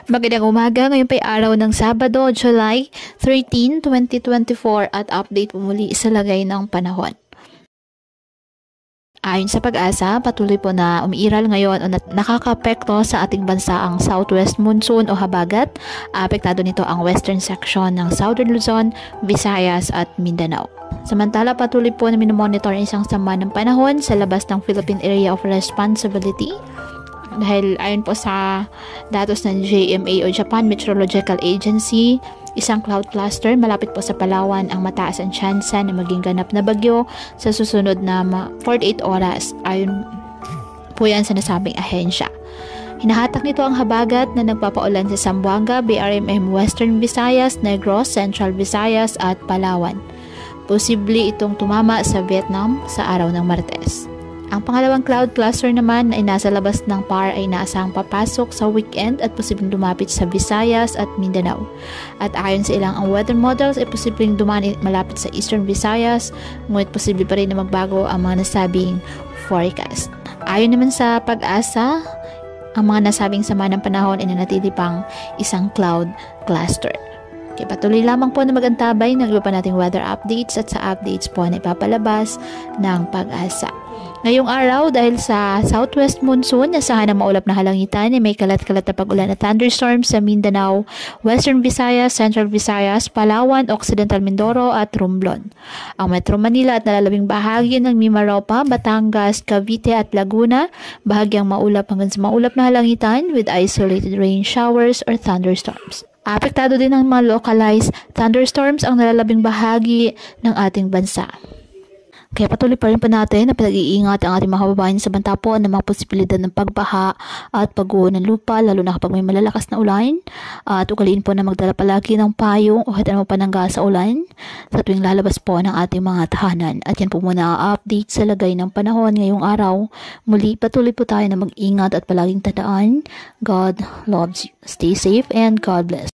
Magandang umaga, ngayon pa'y araw ng Sabado, July 13, 2024 at update po muli sa lagay ng panahon. Ayon sa Pag-asa, patuloy po na umiiral ngayon o nakakapekto sa ating bansa ang southwest monsoon o habagat. Apektado nito ang western section ng Southern Luzon, Visayas at Mindanao. Samantala, patuloy po na minomonitor ang isang sama ng panahon sa labas ng Philippine Area of Responsibility. Dahil ayon po sa datos ng JMA o Japan Meteorological Agency, isang cloud cluster malapit po sa Palawan ang mataas ang tsansa na maging ganap na bagyo sa susunod na 48 oras. Ayon po yan sa nasabing ahensya. Hinahatak nito ang habagat na nagpapaulan sa Zamboanga, BRMM, Western Visayas, Negros, Central Visayas at Palawan. Posible itong tumama sa Vietnam sa araw ng Martes. Ang pangalawang cloud cluster naman ay nasa labas ng PAR ay inaasahang papasok sa weekend at posibleng lumapit sa Visayas at Mindanao. At ayon sa ilang ang weather models ay posibleng dumaan malapit sa Eastern Visayas, ngunit posible pa rin na magbago ang mga nasabing forecast. Ayon naman sa Pag-asa, ang mga nasabing sama ng panahon ay nanatili pang isang cloud cluster. Okay, patuloy lamang po na magantabay ng iba pa nating weather updates at sa updates po na ipapalabas ng Pag-asa. Ngayong araw, dahil sa southwest monsoon, asahan ng maulap na halangitan ay may kalat-kalat na pag-ulan at thunderstorms sa Mindanao, Western Visayas, Central Visayas, Palawan, Occidental Mindoro at Romblon. Ang Metro Manila at nalalabing bahagi ng Mimaropa, Batangas, Cavite at Laguna, bahagyang maulap hanggang sa maulap na halangitan with isolated rain showers or thunderstorms. Apektado din ng mga localized thunderstorms ang nalalabing bahagi ng ating bansa. Kaya patuloy pa rin po natin na pinag-iingat ang ating mga kababayan sa banta po ng mga posibilidad ng pagbaha at pagguho ng lupa, lalo na kapag may malalakas na ulan. At ugaliin po na magdala palagi ng payong o kahit anong panangga sa ulan sa tuwing lalabas po ng ating mga tahanan. At yan po muna ang update sa lagay ng panahon ngayong araw. Muli patuloy po tayo na mag-ingat at palaging tandaan, God loves you. Stay safe and God bless.